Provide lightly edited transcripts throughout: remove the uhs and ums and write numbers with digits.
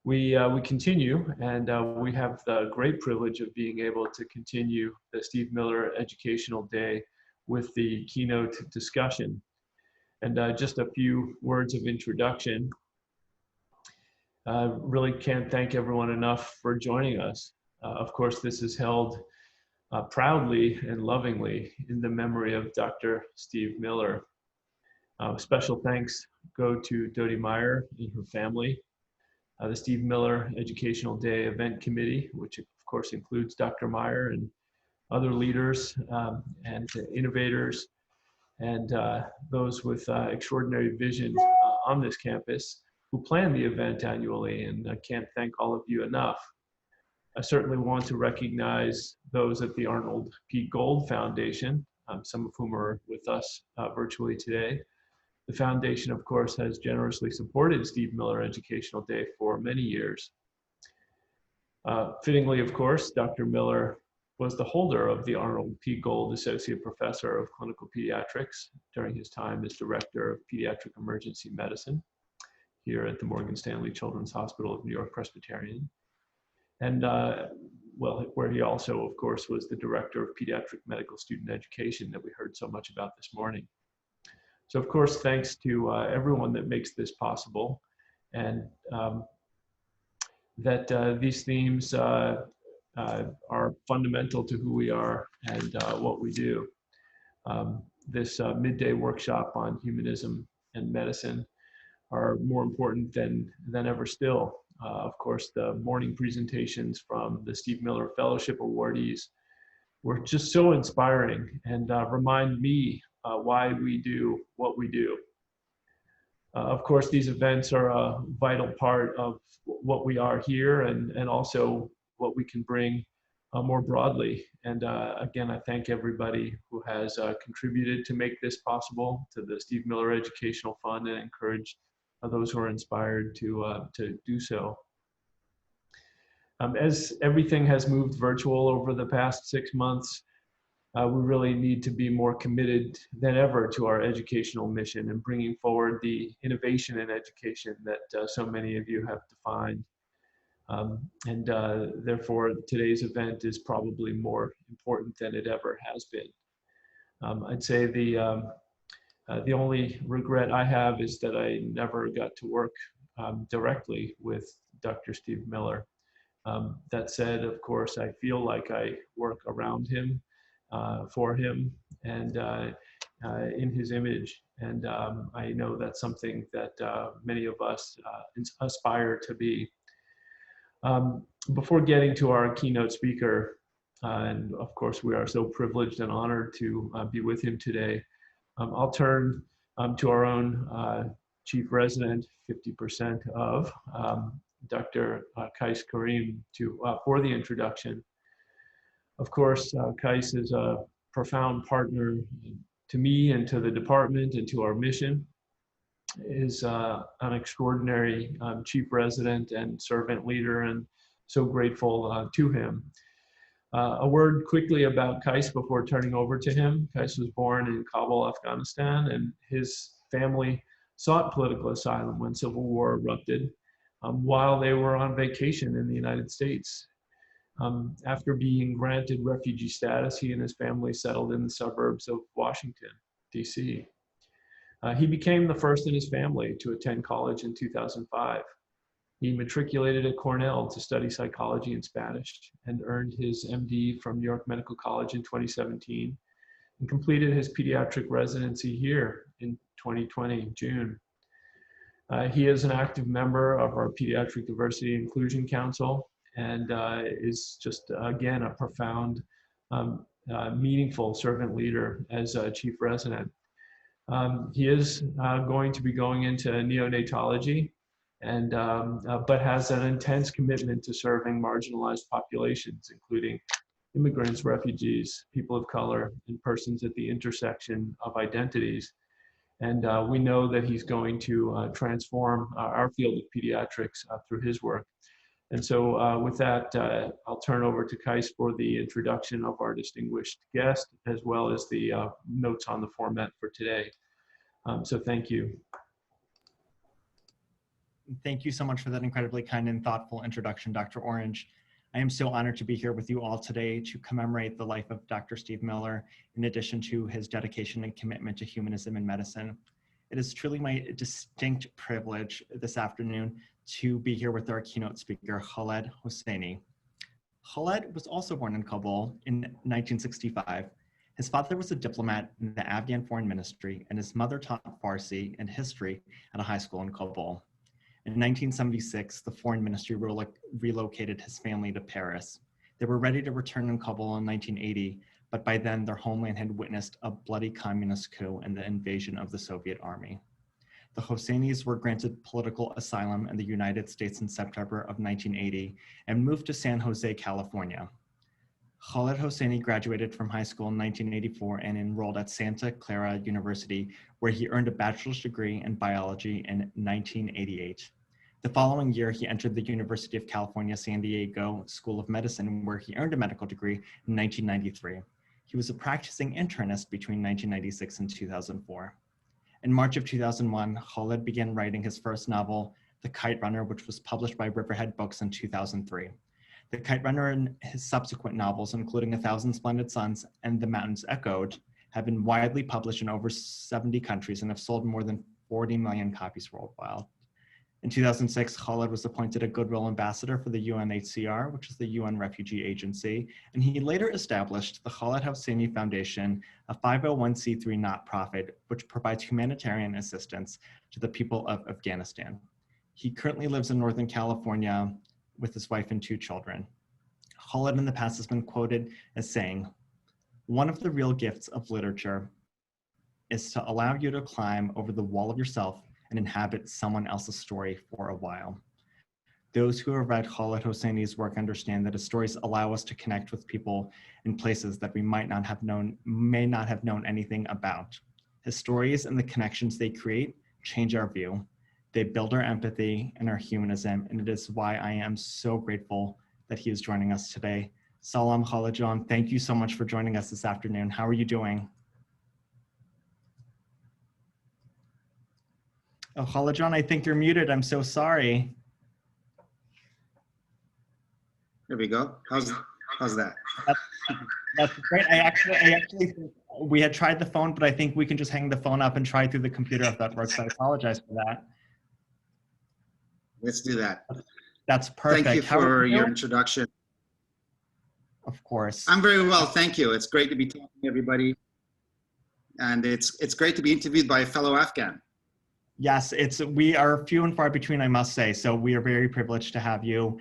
We continue, and we have the great privilege of being able to continue the Steve Miller Educational Day with the keynote discussion. And just a few words of introduction. Really can't thank everyone enough for joining us. Of course, this is held proudly and lovingly in the memory of Dr. Steve Miller. Special thanks go to Dodie Meyer and her family, the Steve Miller Educational Day Event Committee, which of course includes Dr. Meyer and other leaders and innovators and those with extraordinary vision on this campus who plan the event annually, and I can't thank all of you enough. I certainly want to recognize those at the Arnold P. Gold Foundation, some of whom are with us virtually today. The foundation, of course, has generously supported Steve Miller Educational Day for many years. Fittingly, of course, Dr. Miller was the holder of the Arnold P. Gold Associate Professor of Clinical Pediatrics during his time as Director of Pediatric Emergency Medicine here at the Morgan Stanley Children's Hospital of New York-Presbyterian. And well, where he also, of course, was the Director of Pediatric Medical Student Education that we heard so much about this morning. So, of course, thanks to everyone that makes this possible, and that these themes are fundamental to who we are and what we do. This midday workshop on humanism and medicine are more important than ever still. Of course, the morning presentations from the Steve Miller Fellowship awardees were just so inspiring and remind me why we do what we do. Of course, these events are a vital part of what we are here and also what we can bring more broadly. And again, I thank everybody who has contributed to make this possible, to the Steve Miller Educational Fund, and encourage those who are inspired to do so. As everything has moved virtual over the past 6 months, we really need to be more committed than ever to our educational mission and bringing forward the innovation in education that so many of you have defined. Therefore, today's event is probably more important than it ever has been. I'd say the only regret I have is that I never got to work directly with Dr. Steve Miller. That said, of course, I feel like I work around him, for him, and in his image. And I know that's something that many of us aspire to be. Before getting to our keynote speaker, and of course we are so privileged and honored to be with him today, I'll turn to our own chief resident, 50% of Dr. Qais Karim for the introduction. Of course, Qais is a profound partner to me and to the department and to our mission. Is an extraordinary chief resident and servant leader, and so grateful to him. A word quickly about Qais before turning over to him. Qais was born in Kabul, Afghanistan, and his family sought political asylum when civil war erupted while they were on vacation in the United States. After being granted refugee status, he and his family settled in the suburbs of Washington, D.C. He became the first in his family to attend college in 2005. He matriculated at Cornell to study psychology and Spanish and earned his MD from New York Medical College in 2017 and completed his pediatric residency here in 2020, June. He is an active member of our Pediatric Diversity and Inclusion Council and is just, again, a profound, meaningful servant leader as a chief resident. He is going to be going into neonatology, and but has an intense commitment to serving marginalized populations, including immigrants, refugees, people of color, and persons at the intersection of identities. And we know that he's going to transform our field of pediatrics through his work. And so with that, I'll turn over to Qais for the introduction of our distinguished guest, as well as the notes on the format for today. So thank you. Thank you so much for that incredibly kind and thoughtful introduction, Dr. Orange. I am so honored to be here with you all today to commemorate the life of Dr. Steve Miller, in addition to his dedication and commitment to humanism in medicine. It is truly my distinct privilege this afternoon to be here with our keynote speaker, Khaled Hosseini. Khaled was also born in Kabul in 1965. His father was a diplomat in the Afghan Foreign Ministry, and his mother taught Farsi and history at a high school in Kabul. In 1976, the Foreign Ministry relocated his family to Paris. They were ready to return in Kabul in 1980, but by then their homeland had witnessed a bloody communist coup and the invasion of the Soviet army. The Hosseinis were granted political asylum in the United States in September of 1980 and moved to San Jose, California. Khaled Hosseini graduated from high school in 1984 and enrolled at Santa Clara University, where he earned a bachelor's degree in biology in 1988. The following year, he entered the University of California, San Diego School of Medicine, where he earned a medical degree in 1993. He was a practicing internist between 1996 and 2004. In March of 2001, Khaled began writing his first novel, The Kite Runner, which was published by Riverhead Books in 2003. The Kite Runner and his subsequent novels, including A Thousand Splendid Suns and The Mountains Echoed, have been widely published in over 70 countries and have sold more than 40 million copies worldwide. In 2006, Khaled was appointed a Goodwill ambassador for the UNHCR, which is the UN Refugee Agency, and he later established the Khaled Hosseini Foundation, a 501c3 not-profit, which provides humanitarian assistance to the people of Afghanistan. He currently lives in Northern California with his wife and 2 children. Khaled in the past has been quoted as saying, "One of the real gifts of literature is to allow you to climb over the wall of yourself and inhabit someone else's story for a while." Those who have read Khaled Hosseini's work understand that his stories allow us to connect with people in places that we may not have known anything about. His stories and the connections they create change our view. They build our empathy and our humanism, and it is why I am so grateful that he is joining us today. Salam Khaled John, thank you so much for joining us this afternoon. How are you doing? Oh, Khaled John, I think you're muted. I'm so sorry. There we go. How's that? That's great. I actually think we had tried the phone, but I think we can just hang the phone up and try through the computer if that works. I apologize for that. Let's do that. That's perfect. Thank you for your introduction. Of course. I'm very well, thank you. It's great to be talking to everybody. And it's great to be interviewed by a fellow Afghan. Yes, we are few and far between, I must say. So we are very privileged to have you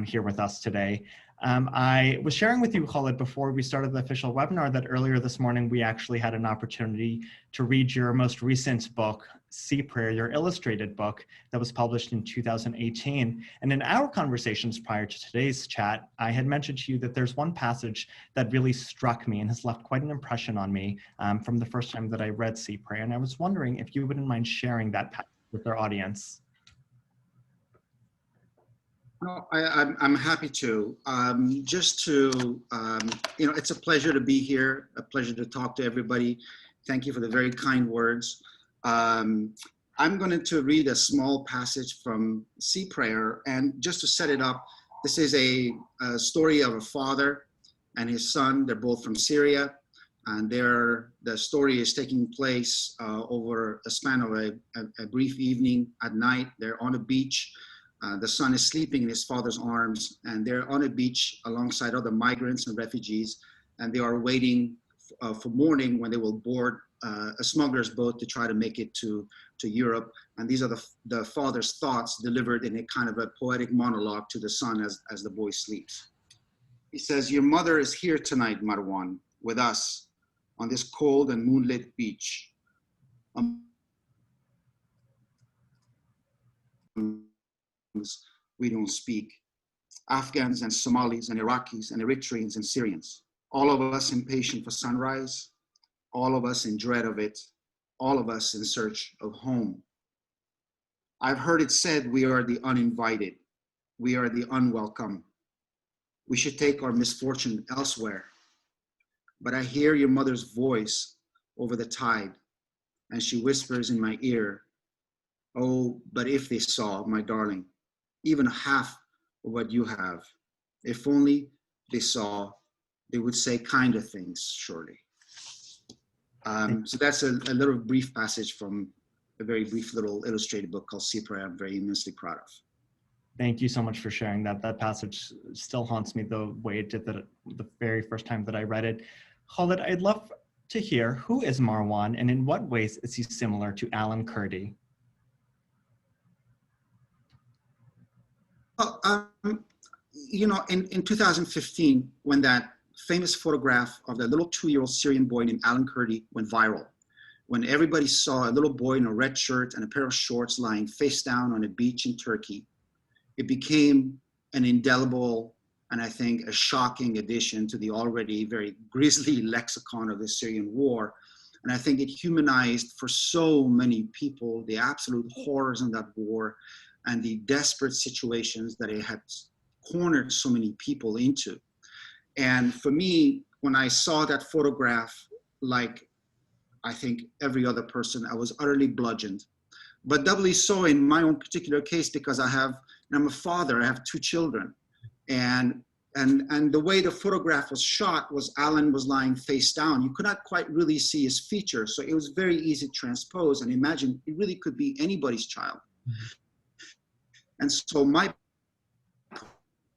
here with us today. I was sharing with you, Khaled, before we started the official webinar that earlier this morning, we actually had an opportunity to read your most recent book, Sea Prayer, your illustrated book that was published in 2018. And in our conversations prior to today's chat, I had mentioned to you that there's one passage that really struck me and has left quite an impression on me from the first time that I read Sea Prayer. And I was wondering if you wouldn't mind sharing that passage with our audience. No, I'm happy to. Just to, it's a pleasure to be here, a pleasure to talk to everybody. Thank you for the very kind words. I'm going to read a small passage from Sea Prayer, and just to set it up, this is a story of a father and his son. They're both from Syria, and the story is taking place over a span of a brief evening at night. They're on a beach. The son is sleeping in his father's arms, and they're on a beach alongside other migrants and refugees, and they are waiting for morning when they will board a smuggler's boat to try to make it to Europe. And these are the father's thoughts delivered in a kind of a poetic monologue to the son as the boy sleeps. He says, "Your mother is here tonight, Marwan, with us on this cold and moonlit beach. We don't speak. Afghans and Somalis and Iraqis and Eritreans and Syrians. All of us impatient for sunrise, all of us in dread of it, all of us in search of home. I've heard it said we are the uninvited, we are the unwelcome. We should take our misfortune elsewhere. But I hear your mother's voice over the tide, and she whispers in my ear, Oh, but if they saw, my darling, even half of what you have, if only they saw, they would say kinder things, surely. So that's a little brief passage from a very brief little illustrated book called Sea Prayer I'm very immensely proud of. Thank you so much for sharing that. That passage still haunts me the way it did the very first time that I read it. Khaled, I'd love to hear, who is Marwan and in what ways is he similar to Alan Kurdi? Well, you know, in 2015, when that famous photograph of the little 2-year-old Syrian boy named Alan Kurdi went viral, when everybody saw a little boy in a red shirt and a pair of shorts lying face down on a beach in Turkey, it became an indelible and I think a shocking addition to the already very grisly lexicon of the Syrian war. And I think it humanized for so many people the absolute horrors of that war and the desperate situations that it had cornered so many people into. And for me, when I saw that photograph, like I think every other person, I was utterly bludgeoned. But doubly so in my own particular case, because I'm a father, I have 2 children. And the way the photograph was shot was Alan was lying face down. You could not quite really see his features. So it was very easy to transpose and imagine it really could be anybody's child. Mm-hmm. And so my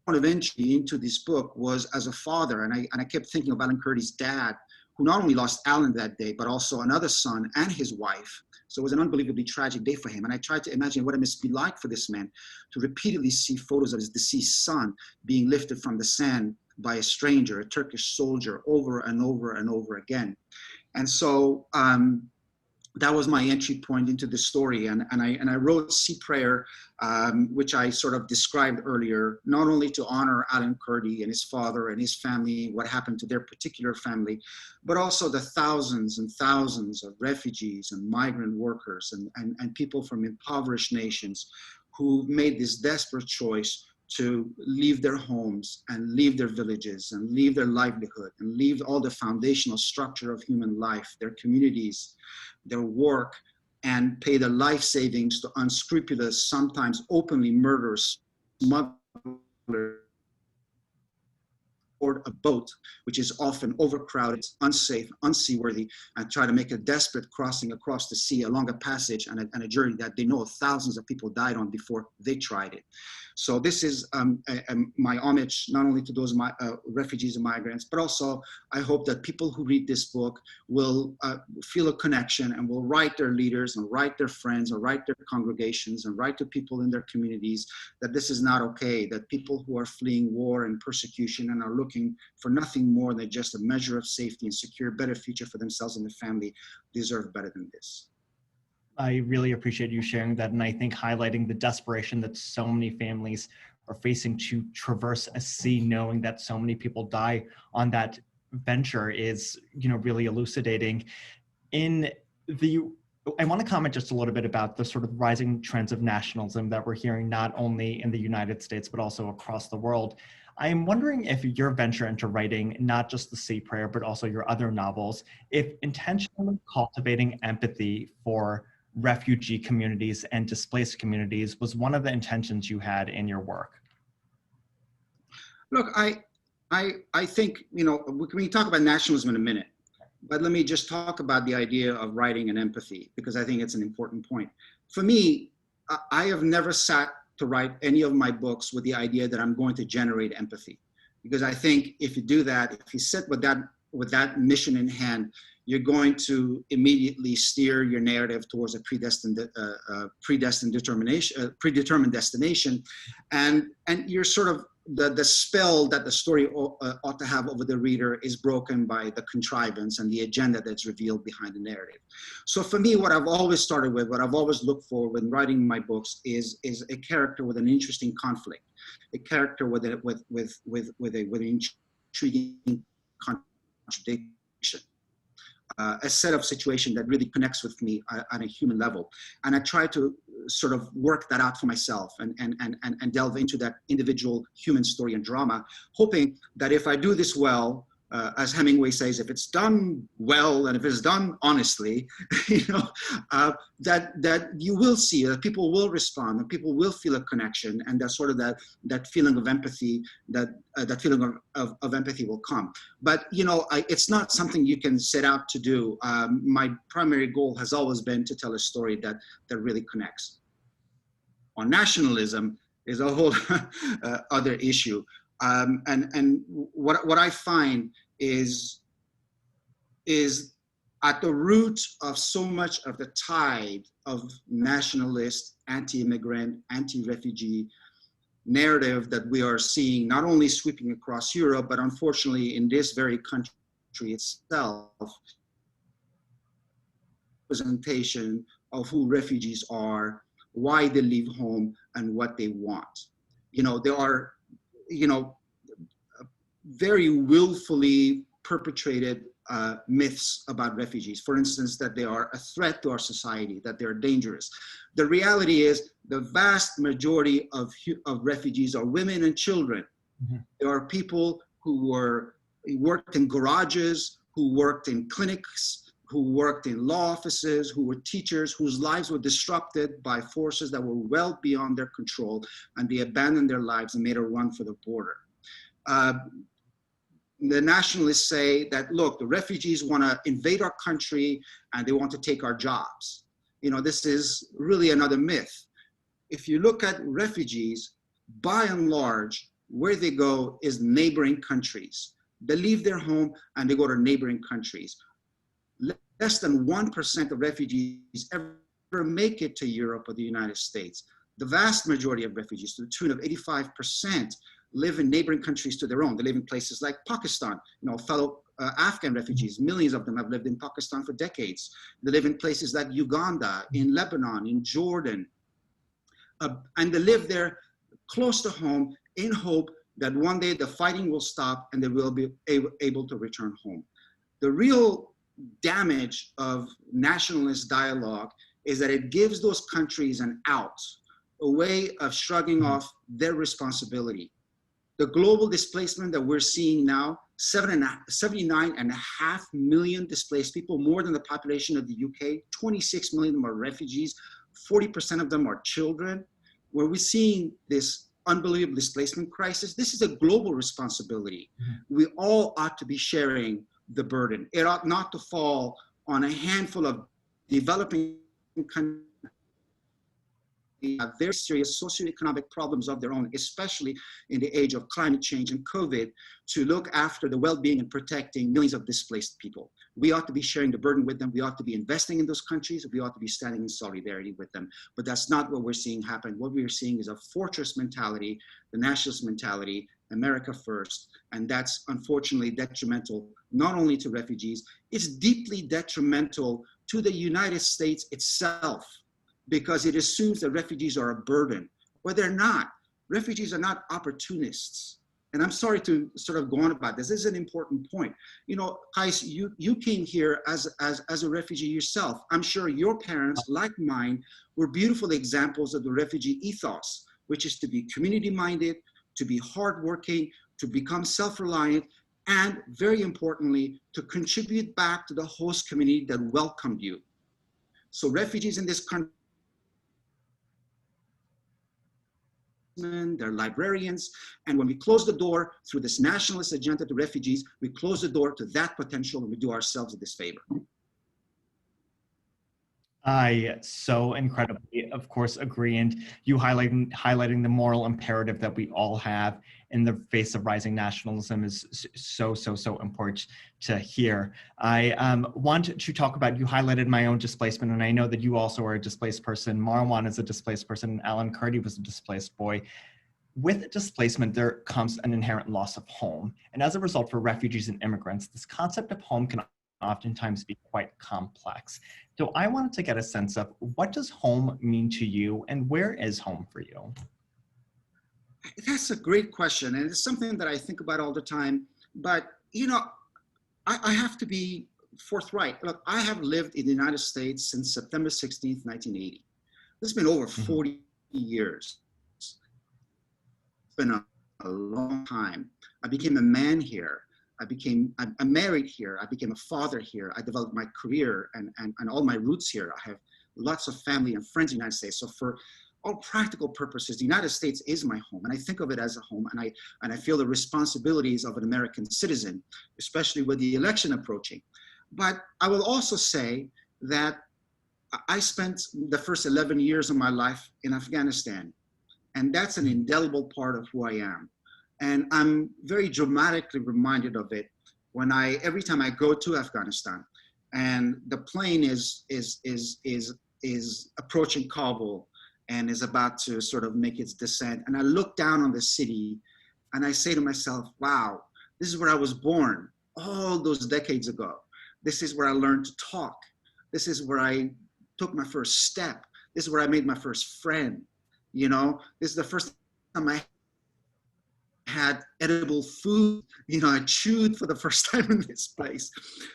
point of entry into this book was as a father, and I kept thinking of Alan Kurdi's dad, who not only lost Alan that day, but also another son and his wife. So it was an unbelievably tragic day for him. And I tried to imagine what it must be like for this man to repeatedly see photos of his deceased son being lifted from the sand by a stranger, a Turkish soldier, over and over and over again. And so that was my entry point into the story. And I wrote Sea Prayer, which I sort of described earlier, not only to honor Alan Kurdi and his father and his family, what happened to their particular family, but also the thousands and thousands of refugees and migrant workers and people from impoverished nations who made this desperate choice to leave their homes and leave their villages and leave their livelihood and leave all the foundational structure of human life, their communities, their work, and pay their life savings to unscrupulous, sometimes openly murderous smugglers aboard a boat, which is often overcrowded, unsafe, unseaworthy, and try to make a desperate crossing across the sea along a passage and a journey that they know thousands of people died on before they tried it. So this is my homage not only to those refugees and migrants, but also I hope that people who read this book will feel a connection and will write their leaders and write their friends or write their congregations and write to people in their communities that this is not okay, that people who are fleeing war and persecution and are looking for nothing more than just a measure of safety and secure a better future for themselves and their family deserve better than this. I really appreciate you sharing that, and I think highlighting the desperation that so many families are facing to traverse a sea, knowing that so many people die on that venture is, really elucidating. I want to comment just a little bit about the sort of rising trends of nationalism that we're hearing not only in the United States, but also across the world. I'm wondering if your venture into writing, not just the Sea Prayer, but also your other novels, if intentionally cultivating empathy for refugee communities and displaced communities was one of the intentions you had in your work. Look, I think, we can talk about nationalism in a minute, but let me just talk about the idea of writing and empathy, because I think it's an important point. For me, I have never sat to write any of my books with the idea that I'm going to generate empathy, because I think if you do that, if you sit with that mission in hand, you're going to immediately steer your narrative towards a predetermined destination, and you're sort of the spell that the story ought to have over the reader is broken by the contrivance and the agenda that's revealed behind the narrative. So for me, what I've always started with, what I've always looked for when writing my books is a character with an interesting conflict, a character with an intriguing contradiction. A set of situation that really connects with me on a human level. And I try to sort of work that out for myself and delve into that individual human story and drama, hoping that if I do this well, as Hemingway says, if it's done well and if it's done honestly, that you will see that people will respond and people will feel a connection, and that sort of that feeling of empathy, that feeling of empathy will come. But it's not something you can set out to do. My primary goal has always been to tell a story that really connects. On nationalism is a whole other issue. And what I find is at the root of so much of the tide of nationalist, anti-immigrant, anti-refugee narrative that we are seeing, not only sweeping across Europe, but unfortunately in this very country itself, representation of who refugees are, why they leave home, and what they want. There are, very willfully perpetrated myths about refugees. For instance, that they are a threat to our society, that they're dangerous. The reality is the vast majority of refugees are women and children. Mm-hmm. There are people who worked in garages, who worked in clinics, who worked in law offices, who were teachers, whose lives were disrupted by forces that were well beyond their control, and they abandoned their lives and made a run for the border. The nationalists say that, look, the refugees want to invade our country and they want to take our jobs. This is really another myth. If you look at refugees, by and large, where they go is neighboring countries. They leave their home and they go to neighboring countries. Less than 1% of refugees ever make it to Europe or the United States. The vast majority of refugees, to the tune of 85%, live in neighboring countries to their own. They live in places like Pakistan. Fellow Afghan refugees, millions of them have lived in Pakistan for decades. They live in places like Uganda, in Lebanon, in Jordan. And they live there close to home in hope that one day the fighting will stop and they will be able to return home. The real damage of nationalist dialogue is that it gives those countries an out, a way of shrugging off their responsibility. The global displacement that we're seeing now, 79.5 million displaced people, more than the population of the UK, 26 million of them are refugees, 40% of them are children. Where we're seeing this unbelievable displacement crisis, this is a global responsibility. Mm-hmm. We all ought to be sharing the burden. It ought not to fall on a handful of developing countries have very serious socioeconomic problems of their own, especially in the age of climate change and COVID, to look after the well-being and protecting millions of displaced people. We ought to be sharing the burden with them. We ought to be investing in those countries. We ought to be standing in solidarity with them. But that's not what we're seeing happen. What we're seeing is a fortress mentality, the nationalist mentality, America first, and that's unfortunately detrimental not only to refugees, it's deeply detrimental to the United States itself, because it assumes that refugees are a burden. Well, they're not. Refugees are not opportunists. And I'm sorry to sort of go on about this. This is an important point. Qais, you came here as a refugee yourself. I'm sure your parents, like mine, were beautiful examples of the refugee ethos, which is to be community-minded, to be hardworking, to become self-reliant, and very importantly, to contribute back to the host community that welcomed you. So refugees in this country, they're librarians, and when we close the door through this nationalist agenda to refugees, we close the door to that potential and we do ourselves a disfavor. I so incredibly, of course, agree, and you highlighting the moral imperative that we all have in the face of rising nationalism is so important to hear. I want to talk about, you highlighted my own displacement, and I know that you also are a displaced person. Marwan is a displaced person, and Alan Kurdi was a displaced boy. With displacement, there comes an inherent loss of home, and as a result, for refugees and immigrants, this concept of home can oftentimes be quite complex. So I wanted to get a sense of, what does home mean to you, and where is home for you? That's a great question, and it's something that I think about all the time. But, I have to be forthright. Look, I have lived in the United States since September 16th, 1980. This has been over 40 years. It's been a long time. I became a man here. I'm married here. I became a father here. I developed my career and all my roots here. I have lots of family and friends in the United States. So for all practical purposes, the United States is my home, and I think of it as a home, and I feel the responsibilities of an American citizen, especially with the election approaching. But I will also say that I spent the first 11 years of my life in Afghanistan, and that's an indelible part of who I am. And I'm very dramatically reminded of it when every time I go to Afghanistan, and the plane is approaching Kabul and is about to sort of make its descent. And I look down on the city and I say to myself, wow, this is where I was born all those decades ago. This is where I learned to talk. This is where I took my first step. This is where I made my first friend. You know, this is the first time I had edible food. You know, I chewed for the first time in this place.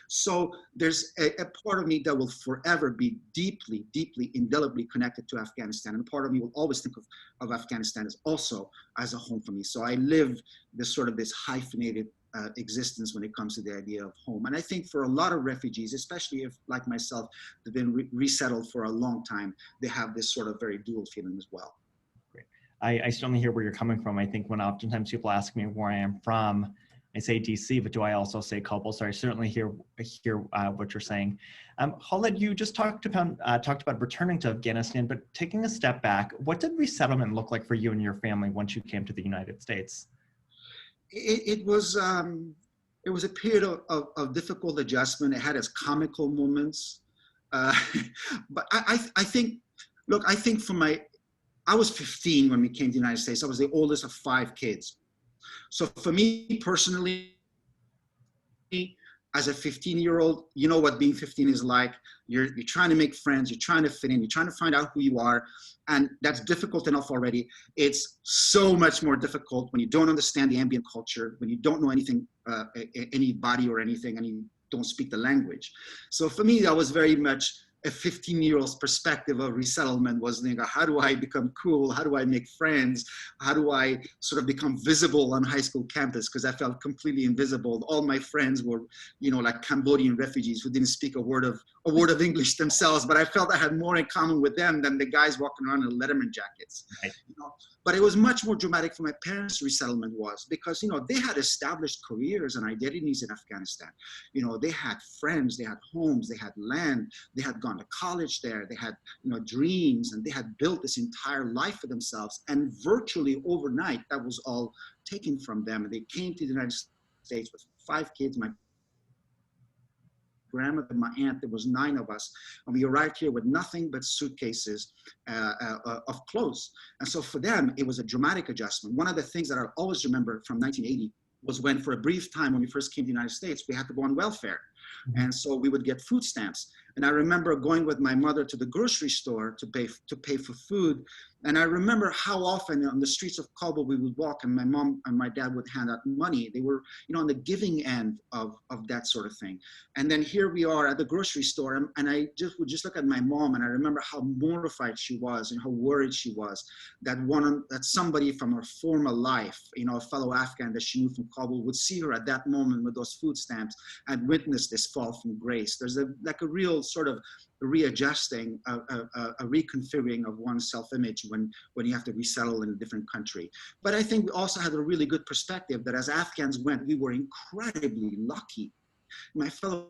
So there's a part of me that will forever be deeply, deeply, indelibly connected to Afghanistan. And part of me will always think of Afghanistan as also as a home for me. So I live this sort of this hyphenated existence when it comes to the idea of home. And I think for a lot of refugees, especially if, like myself, they've been resettled for a long time, they have this sort of very dual feeling as well. Great. I certainly hear where you're coming from. I think when oftentimes people ask me where I am from, I say DC, but do I also say Kabul? So I certainly hear what you're saying. Khaled, you just talked about returning to Afghanistan, but taking a step back, what did resettlement look like for you and your family once you came to the United States? It was a period of difficult adjustment. It had its comical moments, but I think, look, I think I was 15 when we came to the United States. I was the oldest of 5 kids. So for me personally, as a 15-year-old, you know what being 15 is like. You're trying to make friends, you're trying to fit in, you're trying to find out who you are, and that's difficult enough already. It's so much more difficult when you don't understand the ambient culture, when you don't know anything, anybody or anything, and you don't speak the language. So for me, that was very much a 15-year-old's perspective of resettlement. Was, you know, how do I become cool? How do I make friends? How do I sort of become visible on high school campus? Because I felt completely invisible. All my friends were, you know, like Cambodian refugees who didn't speak a word of English themselves, but I felt I had more in common with them than the guys walking around in Letterman jackets. Right. You know? But it was much more dramatic for my parents' resettlement was because, you know, they had established careers and identities in Afghanistan. You know, they had friends, they had homes, they had land, they had gone to college there, they had, you know, dreams, and they had built this entire life for themselves. And virtually overnight, that was all taken from them. And they came to the United States with 5 kids, my grandmother, my aunt, there was 9 of us, and we arrived here with nothing but suitcases of clothes. And so for them, it was a dramatic adjustment. One of the things that I'll always remember from 1980 was when, for a brief time when we first came to the United States, we had to go on welfare. And so we would get food stamps. And I remember going with my mother to the grocery store to pay for food. And I remember how often on the streets of Kabul we would walk and my mom and my dad would hand out money. They were, you know, on the giving end of that sort of thing. And then here we are at the grocery store, and I would just look at my mom, and I remember how mortified she was and how worried she was that somebody from her former life, you know, a fellow Afghan that she knew from Kabul, would see her at that moment with those food stamps and witness this fall from grace. There's a real sort of readjusting, a reconfiguring of one's self-image when you have to resettle in a different country. But I think we also had a really good perspective that as Afghans went, we were incredibly lucky. My fellow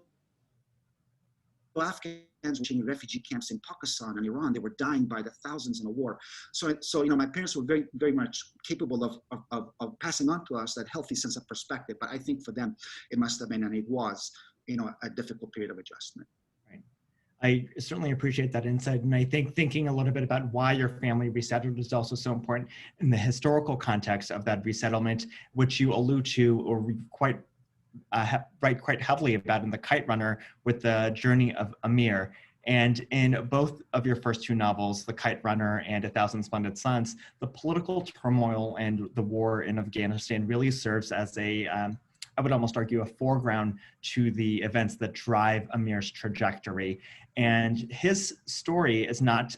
Afghans were in refugee camps in Pakistan and Iran. They were dying by the thousands in a war. So you know, my parents were very, very much capable of passing on to us that healthy sense of perspective. But I think for them, it must have been, and it was, you know, a difficult period of adjustment. I certainly appreciate that insight. And I think thinking a little bit about why your family resettled is also so important in the historical context of that resettlement, which you allude to or write quite heavily about in the Kite Runner with the journey of Amir. And in both of your first 2 novels, The Kite Runner and A Thousand Splendid Suns, the political turmoil and the war in Afghanistan really serves as I would almost argue, a foreground to the events that drive Amir's trajectory. And his story is not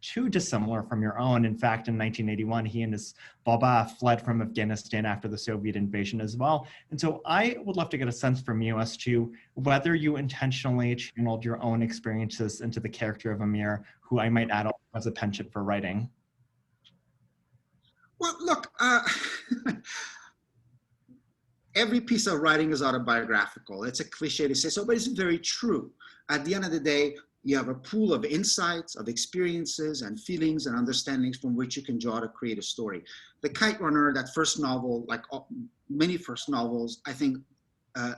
too dissimilar from your own. In fact, in 1981, he and his Baba fled from Afghanistan after the Soviet invasion as well. And so I would love to get a sense from you as to whether you intentionally channeled your own experiences into the character of Amir, who I might add as a penchant for writing. Well, look, every piece of writing is autobiographical. It's a cliche to say so, but it's very true. At the end of the day, you have a pool of insights, of experiences and feelings and understandings from which you can draw to create a story. The Kite Runner, that first novel, like many first novels, I think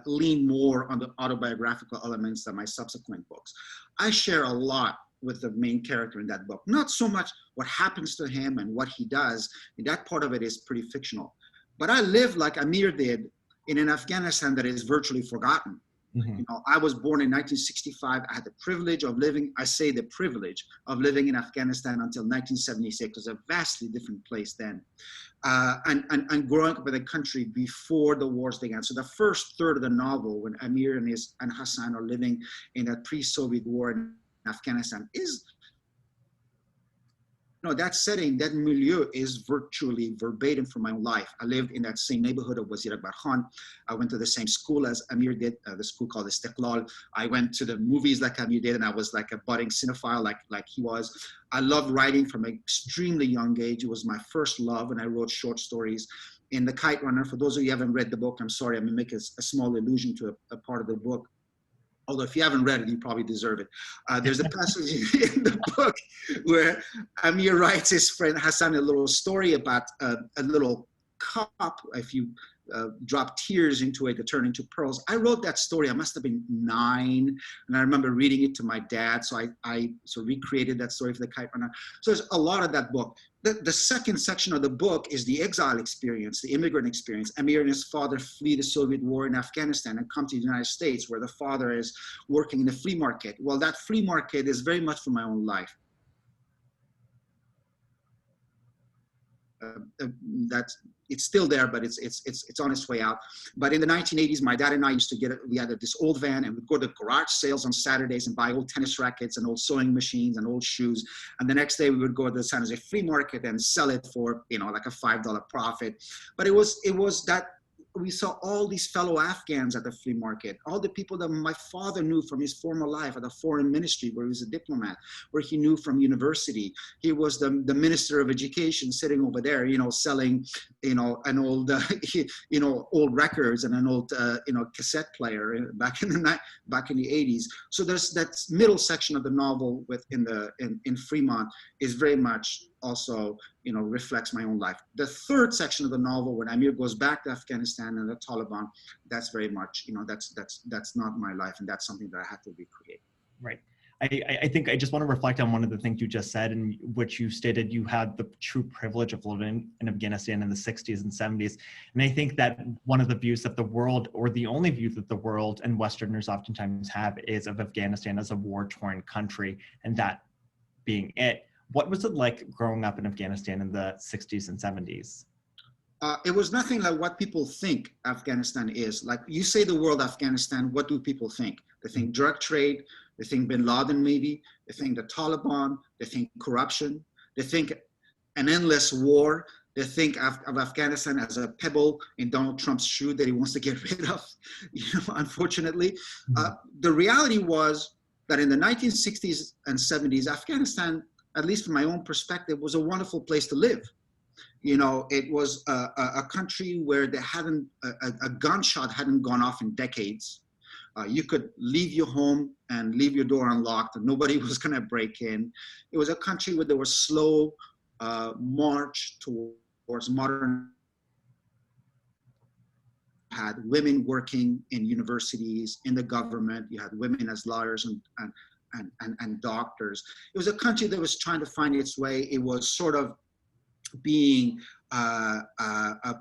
lean more on the autobiographical elements than my subsequent books. I share a lot with the main character in that book. Not so much what happens to him and what he does. That part of it is pretty fictional. But I live like Amir did in an Afghanistan that is virtually forgotten. Mm-hmm. You know, I was born in 1965. I had the privilege of living, I say the privilege of living in Afghanistan until 1976. It was a vastly different place then. And growing up in the country before the wars began. So the first third of the novel, when Amir and Hassan are living in that pre-Soviet war in Afghanistan, is, you know, that setting, that milieu is virtually verbatim from my own life. I lived in that same neighborhood of Wazir Akbar Khan. I went to the same school as Amir did, the school called Istiqlal. I went to the movies like Amir did, and I was like a budding cinephile like he was. I loved writing from an extremely young age. It was my first love, and I wrote short stories. In The Kite Runner, for those of you who haven't read the book, I'm sorry, I'm gonna make a small allusion to a part of the book. Although if you haven't read it, you probably deserve it. There's a passage in the book where Amir writes his friend Hassan a little story about a little cup. If you drop tears into it, it turn into pearls. I wrote that story. I must have been 9, and I remember reading it to my dad. So I recreated that story for The Kite Runner. So there's a lot of that book. The second section of the book is the exile experience, the immigrant experience. Amir and his father flee the Soviet war in Afghanistan and come to the United States, where the father is working in the flea market. Well, that flea market is very much from my own life. It's still there, but it's on its way out. But in the 1980s, my dad and I used to we had this old van, and we'd go to garage sales on Saturdays and buy old tennis rackets and old sewing machines and old shoes. And the next day we would go to the San Jose flea market and sell it for, you know, like a $5 profit. But it was that we saw all these fellow Afghans at the flea market, all the people that my father knew from his former life at the foreign ministry, where he was a diplomat, where he knew from university. He was the minister of education sitting over there, you know, selling, you know, an old, you know, old records and an old, you know, cassette player back in the 80s. So there's that middle section of the novel in Fremont is very much also, you know, reflects my own life. The third section of the novel, when Amir goes back to Afghanistan and the Taliban, that's very much, you know, that's not my life, and that's something that I had to recreate. Right. I think I just want to reflect on one of the things you just said, in which you stated you had the true privilege of living in Afghanistan in the 60s and 70s. And I think that one of the views that the world, or the only view that the world and Westerners oftentimes have, is of Afghanistan as a war-torn country, and that being it. What was it like growing up in Afghanistan in the 60s and 70s? It was nothing like what people think Afghanistan is. Like, you say the word Afghanistan, what do people think? They think drug trade, they think bin Laden maybe, they think the Taliban, they think corruption, they think an endless war, they think of Afghanistan as a pebble in Donald Trump's shoe that he wants to get rid of, you know, unfortunately. The reality was that in the 1960s and 70s, Afghanistan, at least from my own perspective, was a wonderful place to live. You know, it was a country where there hadn't, a gunshot hadn't gone off in decades. You could leave your home and leave your door unlocked, and nobody was going to break in. It was a country where there was slow march towards modern. You had women working in universities, in the government. You had women as lawyers and doctors. It was a country that was trying to find its way. It was sort of being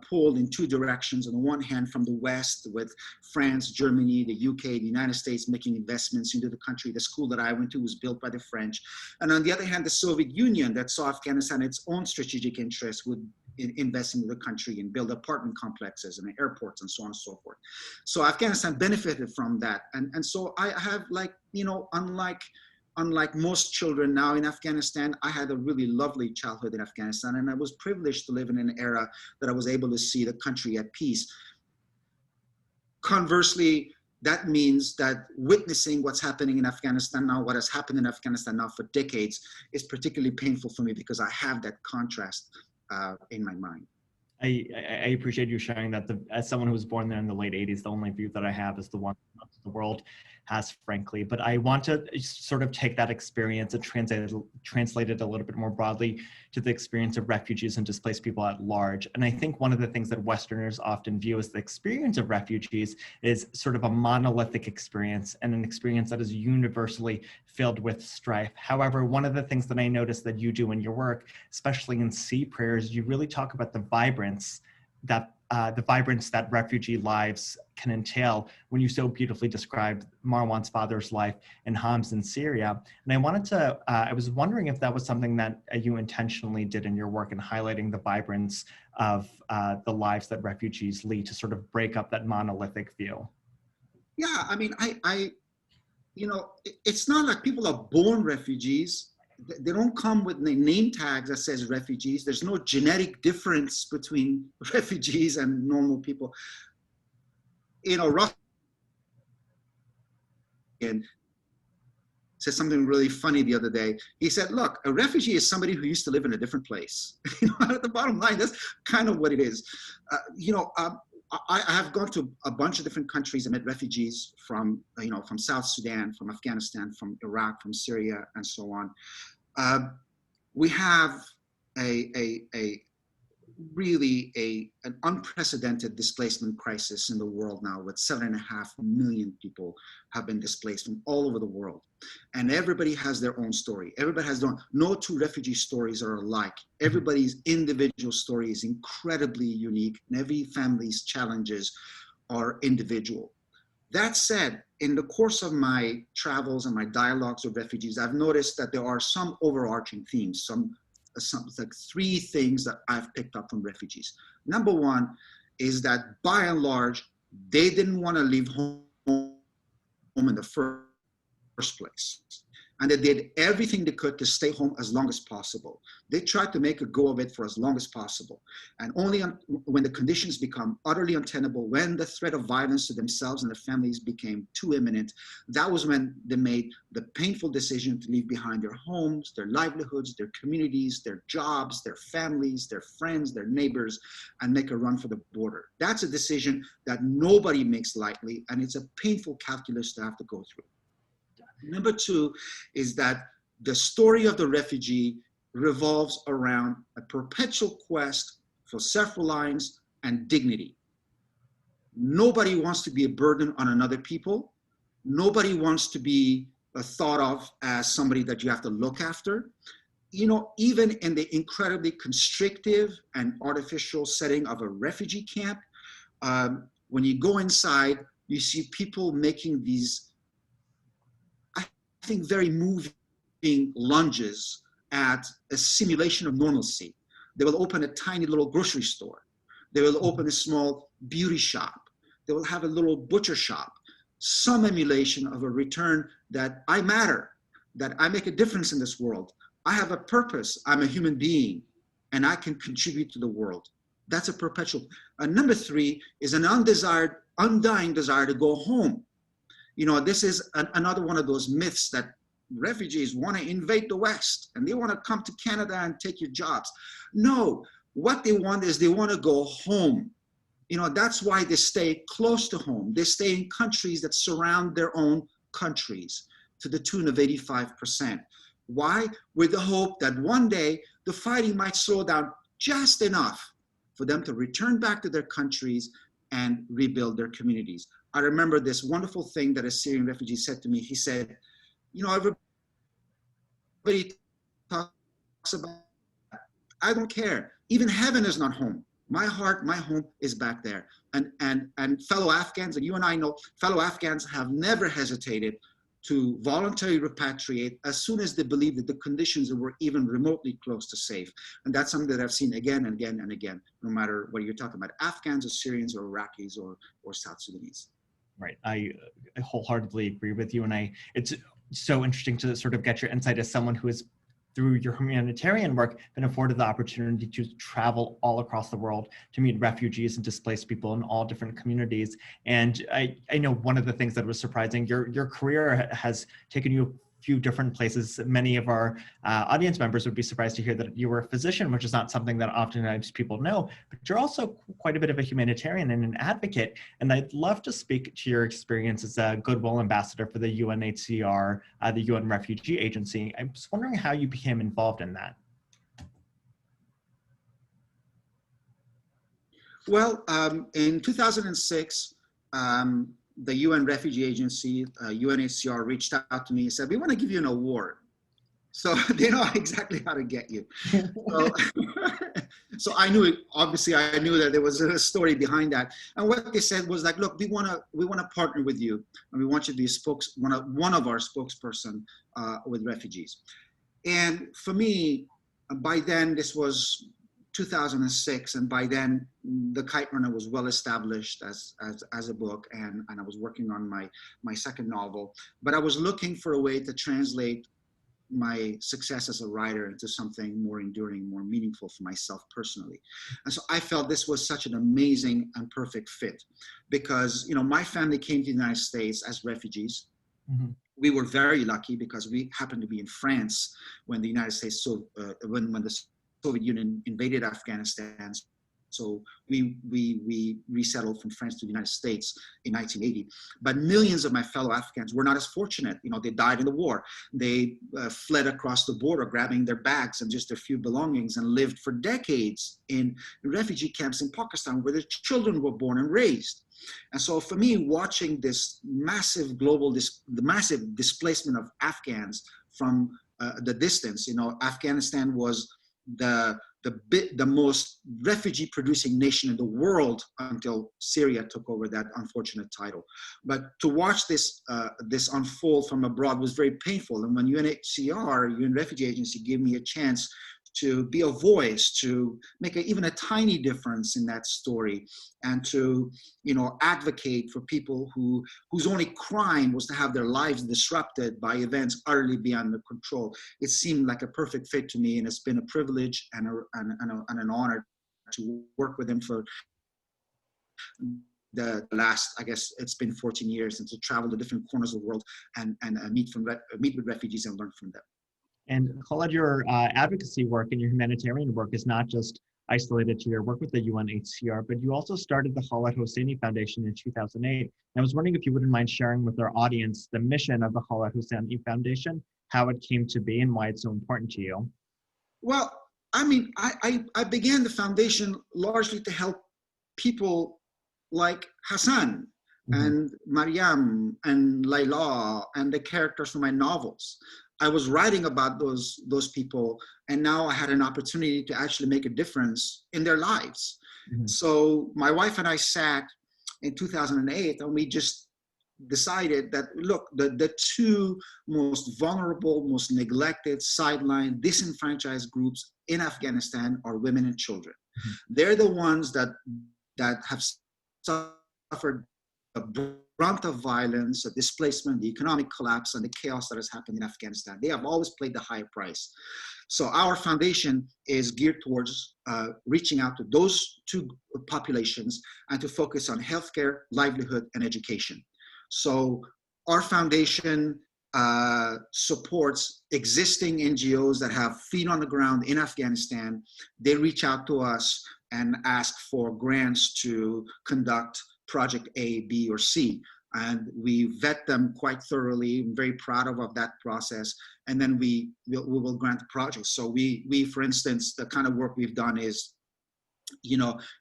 pulled in two directions. On the one hand, from the West, with France, Germany, the UK, the United States making investments into the country. The school that I went to was built by the French. And on the other hand, the Soviet Union, that saw Afghanistan its own strategic interests, would invest into the country and build apartment complexes and airports and so on and so forth. So Afghanistan benefited from that. And so I have, like, you know, unlike unlike most children now in Afghanistan, I had a really lovely childhood in Afghanistan, and I was privileged to live in an era that I was able to see the country at peace. Conversely, that means that witnessing what's happening in Afghanistan now, what has happened in Afghanistan now for decades, is particularly painful for me because I have that contrast in my mind. I appreciate you sharing that. As someone who was born there in the late 80s, the only view that I have is the one the world has, frankly. But I want to sort of take that experience and translate it a little bit more broadly to the experience of refugees and displaced people at large. And I think one of the things that Westerners often view as the experience of refugees is sort of a monolithic experience and an experience that is universally filled with strife. However, one of the things that I noticed that you do in your work, especially in Sea Prayers, you really talk about the vibrance that refugee lives can entail when you so beautifully described Marwan's father's life in Homs in Syria. And I wanted to, I was wondering if that was something that you intentionally did in your work in highlighting the vibrance of the lives that refugees lead to sort of break up that monolithic view. Yeah, I mean, you know, it's not like people are born refugees. They don't come with name tags that says refugees. There's no genetic difference between refugees and normal people. You know, Russ said something really funny the other day. He said, look, a refugee is somebody who used to live in a different place. You know, at the bottom line, that's kind of what it is. You know, I have gone to a bunch of different countries and met refugees from, you know, from South Sudan, from Afghanistan, from Iraq, from Syria, and so on. We have really an unprecedented displacement crisis in the world now, with 7.5 million people have been displaced from all over the world. And everybody has their own story. Everybody has their own, no two refugee stories are alike. Everybody's individual story is incredibly unique, and every family's challenges are individual. That said, in the course of my travels and my dialogues with refugees, I've noticed that there are some overarching themes, some like 3 things that I've picked up from refugees. Number one is that by and large, they didn't want to leave home in the first place. And they did everything they could to stay home as long as possible. They tried to make a go of it for as long as possible. And only when the conditions become utterly untenable, when the threat of violence to themselves and their families became too imminent, that was when they made the painful decision to leave behind their homes, their livelihoods, their communities, their jobs, their families, their friends, their neighbors, and make a run for the border. That's a decision that nobody makes lightly, and it's a painful calculus to have to go through. Number 2 is that the story of the refugee revolves around a perpetual quest for self-reliance and dignity. Nobody wants to be a burden on another people. Nobody wants to be thought of as somebody that you have to look after. You know, even in the incredibly constrictive and artificial setting of a refugee camp, when you go inside, you see people making these, I think, very moving lunges at a simulation of normalcy. They will open a tiny little grocery store. They will open a small beauty shop. They will have a little butcher shop. Some emulation of a return that I matter, that I make a difference in this world. I have a purpose. I'm a human being, and I can contribute to the world. That's a perpetual. Number 3 is an undying desire to go home. You know, this is another one of those myths that refugees want to invade the West and they want to come to Canada and take your jobs. No, what they want is they want to go home. You know, that's why they stay close to home. They stay in countries that surround their own countries to the tune of 85%. Why? With the hope that one day the fighting might slow down just enough for them to return back to their countries and rebuild their communities. I remember this wonderful thing that a Syrian refugee said to me. He said, you know, everybody talks about, I don't care. Even heaven is not home. My heart, my home is back there. And fellow Afghans, and you and I know, fellow Afghans have never hesitated to voluntarily repatriate as soon as they believe that the conditions were even remotely close to safe. And that's something that I've seen again and again and again, no matter what you're talking about, Afghans or Syrians or Iraqis or South Sudanese. Right, I wholeheartedly agree with you. And it's so interesting to sort of get your insight as someone who is, through your humanitarian work, been afforded the opportunity to travel all across the world to meet refugees and displaced people in all different communities. And I know one of the things that was surprising, your career has taken you a few different places. Many of our audience members would be surprised to hear that you were a physician, which is not something that oftentimes people know, but you're also quite a bit of a humanitarian and an advocate. And I'd love to speak to your experience as a Goodwill ambassador for the UNHCR, the UN Refugee Agency. I was wondering how you became involved in that. Well, in 2006, the UN Refugee Agency, UNHCR, reached out to me and said, "We want to give you an award." So they know exactly how to get you. So I knew it. Obviously, I knew that there was a story behind that. And what they said was like, "Look, we want to partner with you, and we want you to be one of our spokesperson with refugees." And for me, by then, this was 2006, and by then the Kite Runner was well established as a book, and I was working on my second novel, but I was looking for a way to translate my success as a writer into something more enduring, more meaningful for myself personally. And so I felt this was such an amazing and perfect fit, because my family came to the United States as refugees. Mm-hmm. We were very lucky because we happened to be in France when the United States, when the Soviet Union invaded Afghanistan. So we resettled from France to the United States in 1980. But millions of my fellow Afghans were not as fortunate. They died in the war. They fled across the border, grabbing their bags and just a few belongings, and lived for decades in refugee camps in Pakistan, where their children were born and raised. And so for me, watching this massive the massive displacement of Afghans from the distance, Afghanistan was the most refugee producing nation in the world until Syria took over that unfortunate title. But to watch this unfold from abroad was very painful. And when UNHCR, UN Refugee Agency, gave me a chance to be a voice, to make even a tiny difference in that story, and to advocate for people whose only crime was to have their lives disrupted by events utterly beyond their control, it seemed like a perfect fit to me. And it's been a privilege and an honor to work with them for the last, I guess it's been 14 years, and to travel to different corners of the world and meet with refugees and learn from them. And Khaled, your advocacy work and your humanitarian work is not just isolated to your work with the UNHCR, but you also started the Khaled Hosseini Foundation in 2008. And I was wondering if you wouldn't mind sharing with our audience the mission of the Khaled Hosseini Foundation, how it came to be, and why it's so important to you. Well, I mean, I began the foundation largely to help people like Hassan, mm-hmm. and Mariam and Layla and the characters from my novels. I was writing about those people, and now I had an opportunity to actually make a difference in their lives. Mm-hmm. So my wife and I sat in 2008, and we just decided that, look, the two most vulnerable, most neglected, sidelined, disenfranchised groups in Afghanistan are women and children. Mm-hmm. They're the ones that have suffered a brunt of violence, the displacement, the economic collapse, and the chaos that has happened in Afghanistan. They have always paid the high price. So our foundation is geared towards reaching out to those two populations and to focus on healthcare, livelihood, and education. So our foundation supports existing NGOs that have feet on the ground in Afghanistan. They reach out to us and ask for grants to conduct project A, B, or C. And we vet them quite thoroughly. I'm very proud of that process. And then we will grant the project. So we, for instance, the kind of work we've done is,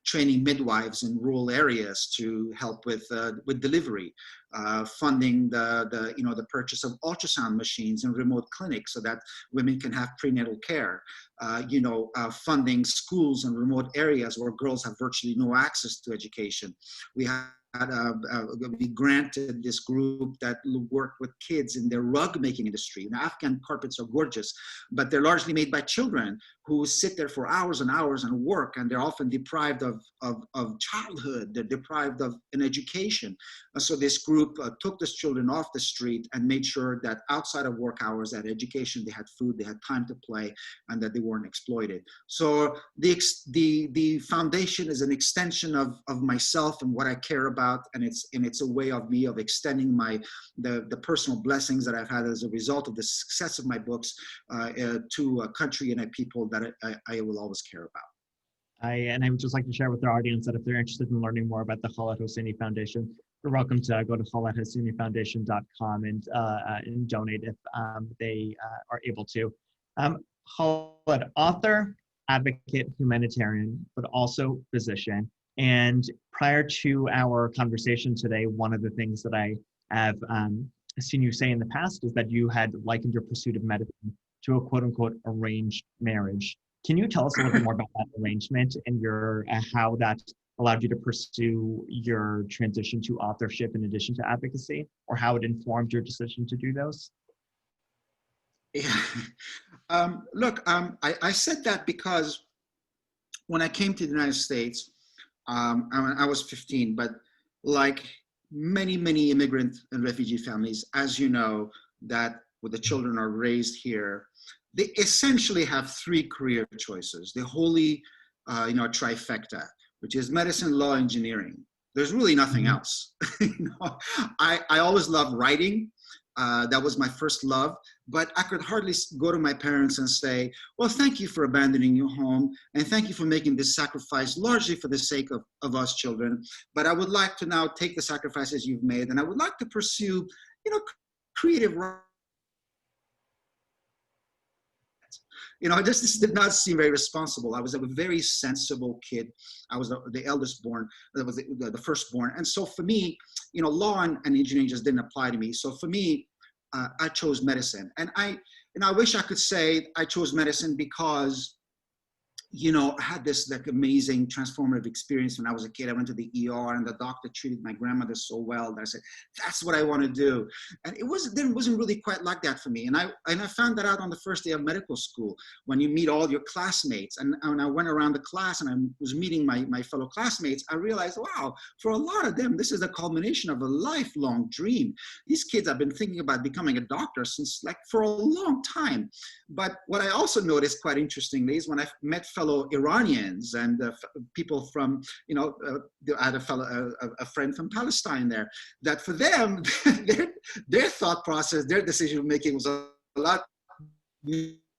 training midwives in rural areas to help with delivery, funding the purchase of ultrasound machines in remote clinics so that women can have prenatal care, funding schools in remote areas where girls have virtually no access to education. We granted this group that work with kids in their rug making industry. Afghan carpets are gorgeous, but they're largely made by children who sit there for hours and hours and work, and they're often deprived of childhood, they're deprived of an education. And so this group took these children off the street and made sure that outside of work hours, they had education, they had food, they had time to play, and that they weren't exploited. So the foundation is an extension of myself and what I care about, and it's a way of me of extending the personal blessings that I've had as a result of the success of my books to a country and a people that I will always care about. And I would just like to share with our audience that if they're interested in learning more about the Khaled Hosseini Foundation, you're welcome to go to khaledhosseinifoundation.com and donate if they are able to. Khaled, author, advocate, humanitarian, but also physician. And prior to our conversation today, one of the things that I have seen you say in the past is that you had likened your pursuit of medicine to a quote unquote arranged marriage. Can you tell us a little bit more about that arrangement and your how that allowed you to pursue your transition to authorship in addition to advocacy, or how it informed your decision to do those? Yeah. Look, I said that because when I came to the United States, I was 15, but like many immigrant and refugee families, as you know, that where the children are raised here, they essentially have three career choices. The holy, trifecta, which is medicine, law, engineering. There's really nothing else. I always loved writing. That was my first love, but I could hardly go to my parents and say, well, thank you for abandoning your home, and thank you for making this sacrifice largely for the sake of us children. But I would like to now take the sacrifices you've made, and I would like to pursue, creative writing. This did not seem very responsible. I was a very sensible kid. I was the eldest born, that was the firstborn. And so for me, law and engineering just didn't apply to me. So for me, I chose medicine. And I wish I could say I chose medicine because, I had this amazing transformative experience when I was a kid. I went to the ER and the doctor treated my grandmother so well that I said, that's what I want to do. And it wasn't really quite like that for me. And I found that out on the first day of medical school when you meet all your classmates. And when I went around the class and I was meeting my fellow classmates, I realized, wow, for a lot of them, this is the culmination of a lifelong dream. These kids have been thinking about becoming a doctor since for a long time. But what I also noticed quite interestingly is when I met fellow Iranians and people from, I had a friend from Palestine there, that for them, their thought process, their decision making was a lot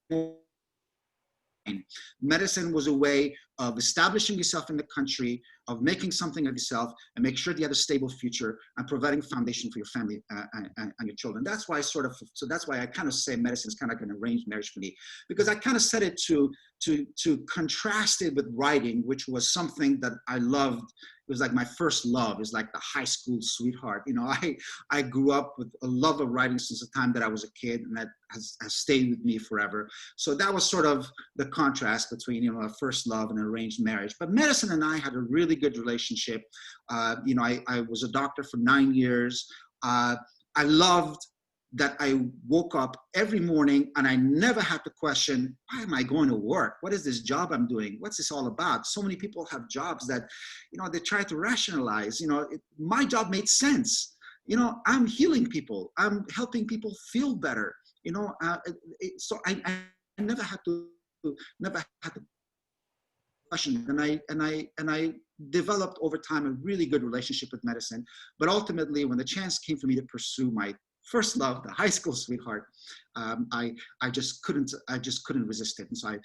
more. Medicine was a way of establishing yourself in the country, of making something of yourself, and make sure that you have a stable future and providing foundation for your family and your children. That's why that's why I kind of say medicine is kind of like an arranged marriage for me, because I kind of set it to contrast it with writing, which was something that I loved. It was like my first love. It was like the high school sweetheart. I grew up with a love of writing since the time that I was a kid, and that has stayed with me forever. So that was sort of the contrast between, a first love and an arranged marriage. But medicine and I had a really good relationship. I was a doctor for 9 years. I loved that I woke up every morning and I never had to question, why am I going to work? What is this job I'm doing? What's this all about? So many people have jobs that, they try to rationalize. My job made sense. I'm healing people. I'm helping people feel better. So I never had to question. And I developed over time a really good relationship with medicine. But ultimately, when the chance came for me to pursue my first love, the high school sweetheart, I just couldn't resist it. And so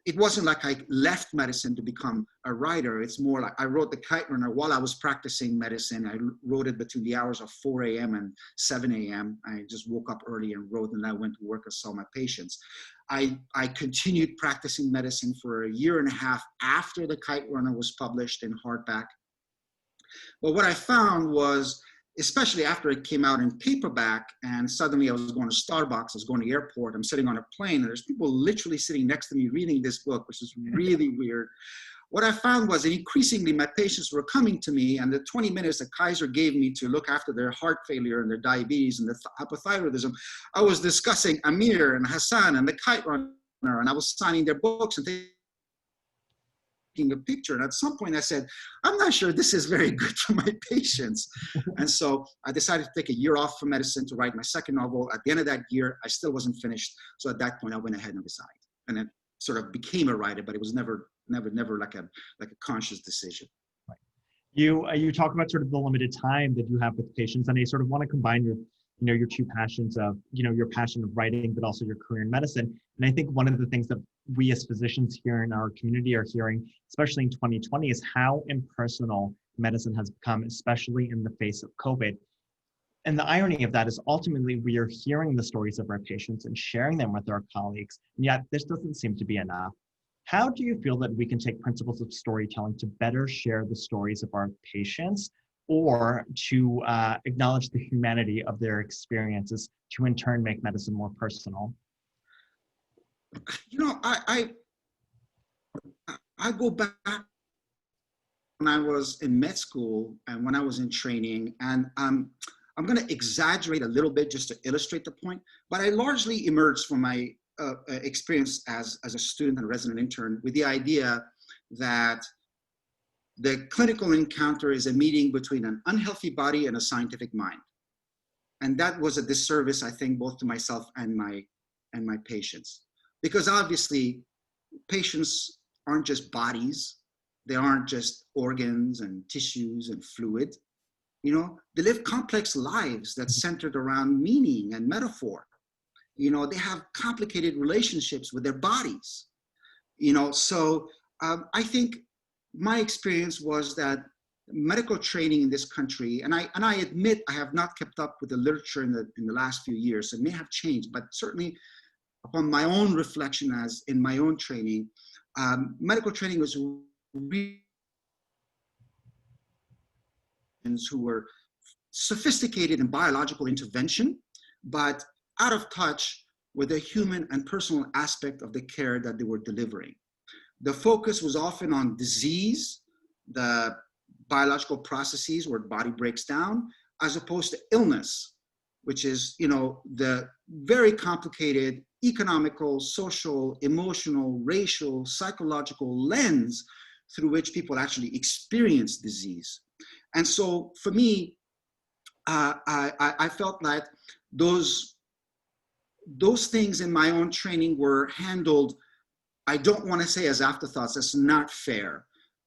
it wasn't like I left medicine to become a writer. It's more like I wrote the Kite Runner while I was practicing medicine. I wrote it between the hours of 4 a.m. and 7 a.m. I just woke up early and wrote, and I went to work and saw my patients. I continued practicing medicine for a year and a half after the Kite Runner was published in hardback. But what I found was, especially after it came out in paperback, and suddenly I was going to Starbucks, I was going to the airport, I'm sitting on a plane, and there's people literally sitting next to me reading this book, which is really weird. What I found was that increasingly my patients were coming to me, and the 20 minutes that Kaiser gave me to look after their heart failure and their diabetes and their hypothyroidism, I was discussing Amir and Hassan and the Kite Runner and I was signing their books and taking a picture. And at some point I said, I'm not sure this is very good for my patients. And so I decided to take a year off from medicine to write my second novel. At the end of that year, I still wasn't finished. So at that point I went ahead and decided, and then sort of became a writer, but it was never like a conscious decision. Right. You talk about sort of the limited time that you have with patients, and I sort of want to combine your two passions of, your passion of writing, but also your career in medicine. And I think one of the things that we as physicians here in our community are hearing, especially in 2020, is how impersonal medicine has become, especially in the face of COVID. And the irony of that is ultimately we are hearing the stories of our patients and sharing them with our colleagues, and yet this doesn't seem to be enough. How do you feel that we can take principles of storytelling to better share the stories of our patients, or to acknowledge the humanity of their experiences to in turn make medicine more personal? I go back when I was in med school and when I was in training, and I'm going to exaggerate a little bit just to illustrate the point, but I largely emerged from my experience as a student and resident intern with the idea that the clinical encounter is a meeting between an unhealthy body and a scientific mind. And that was a disservice, I think, both to myself and my patients. Because obviously, patients aren't just bodies. They aren't just organs and tissues and fluid. They live complex lives that's centered around meaning and metaphor. They have complicated relationships with their bodies. So I think my experience was that medical training in this country, and I admit I have not kept up with the literature in the last few years. It may have changed, but certainly upon my own reflection as in my own training, medical training was really who were sophisticated in biological intervention, but out of touch with the human and personal aspect of the care that they were delivering. The focus was often on disease, the biological processes where the body breaks down, as opposed to illness, which is, the very complicated economical, social, emotional, racial, psychological lens through which people actually experience disease. And so for me, I felt like those things in my own training were handled, I don't want to say as afterthoughts, that's not fair,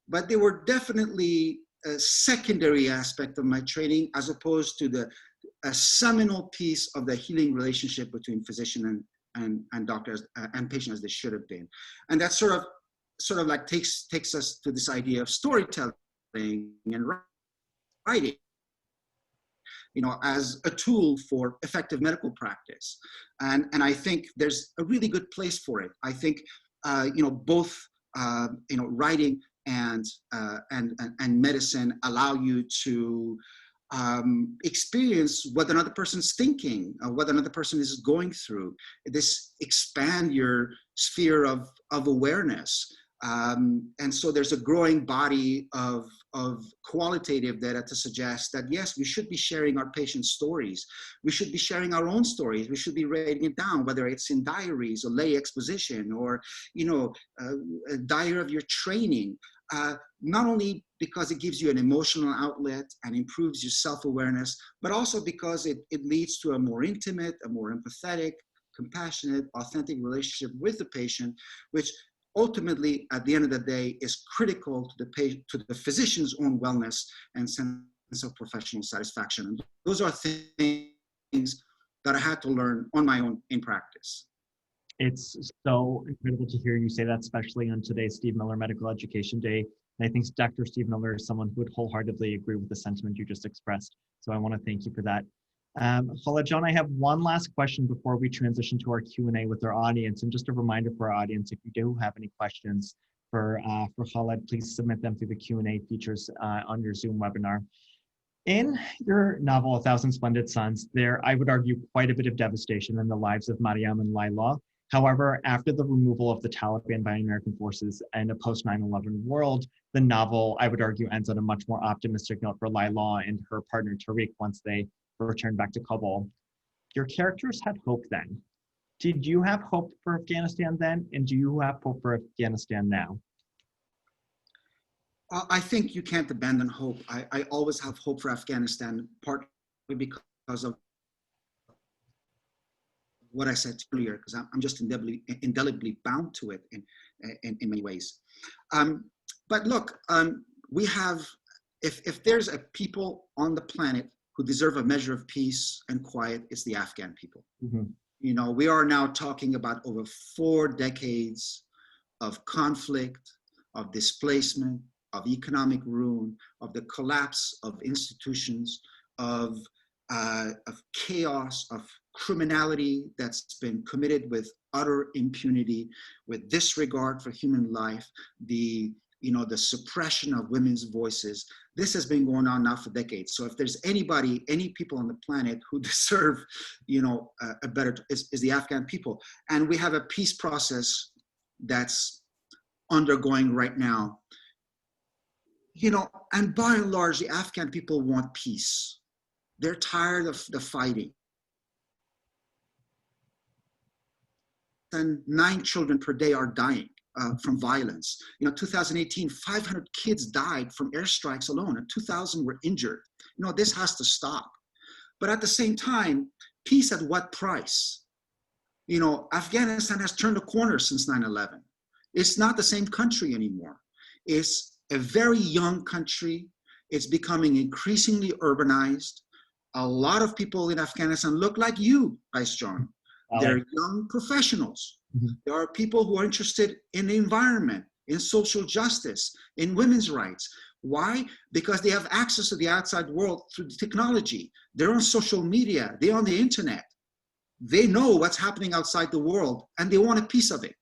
but they were definitely a secondary aspect of my training as opposed to a seminal piece of the healing relationship between physician and doctors and patient as they should have been. And that sort of like takes us to this idea of storytelling and writing, as a tool for effective medical practice. And I think there's a really good place for it. I think, both, writing and medicine allow you to experience what another person's thinking, what another person is going through. This expand your sphere of awareness. And so there's a growing body of qualitative data to suggest that, yes, we should be sharing our patients' stories. We should be sharing our own stories. We should be writing it down, whether it's in diaries or lay exposition or, a diary of your training. Not only because it gives you an emotional outlet and improves your self-awareness, but also because it leads to a more intimate, a more empathetic, compassionate, authentic relationship with the patient, which ultimately, at the end of the day, is critical to the physician's own wellness and sense of professional satisfaction. And those are things that I had to learn on my own in practice. It's so incredible to hear you say that, especially on today's Steve Miller Medical Education Day. And I think Dr. Steve Miller is someone who would wholeheartedly agree with the sentiment you just expressed. So I want to thank you for that. Khaled, John, I have one last question before we transition to our Q&A with our audience. And just a reminder for our audience, if you do have any questions for Khaled, please submit them through the Q&A features on your Zoom webinar. In your novel, A Thousand Splendid Suns, there, I would argue, quite a bit of devastation in the lives of Mariam and Layla. However, after the removal of the Taliban by American forces and a post 9/11 world, the novel, I would argue, ends on a much more optimistic note for Layla and her partner Tariq once they returned back to Kabul. Your characters had hope then. Did you have hope for Afghanistan then? And do you have hope for Afghanistan now? I think you can't abandon hope. I always have hope for Afghanistan, partly because of what I said earlier, because I'm just indelibly bound to it in many ways. But look, we have, if there's a people on the planet who deserve a measure of peace and quiet, it's the Afghan people. Mm-hmm. You know, we are now talking about over 4 decades of conflict, of displacement, of economic ruin, of the collapse of institutions, of chaos, of criminality that's been committed with utter impunity, with disregard for human life, the suppression of women's voices. This has been going on now for decades. So if there's any people on the planet who deserve, a better, is the Afghan people. And we have a peace process that's undergoing right now. And by and large, the Afghan people want peace. They're tired of the fighting. And 9 children per day are dying from violence. 2018, 500 kids died from airstrikes alone, and 2,000 were injured. This has to stop. But at the same time, peace at what price? Afghanistan has turned a corner since 9/11. It's not the same country anymore. It's a very young country. It's becoming increasingly urbanized. A lot of people in Afghanistan look like you, Qais John. They're young professionals. Mm-hmm. There are people who are interested in the environment, in social justice, in women's rights. Why? Because they have access to the outside world through technology. They're on social media. They're on the internet. They know what's happening outside the world, and they want a piece of it.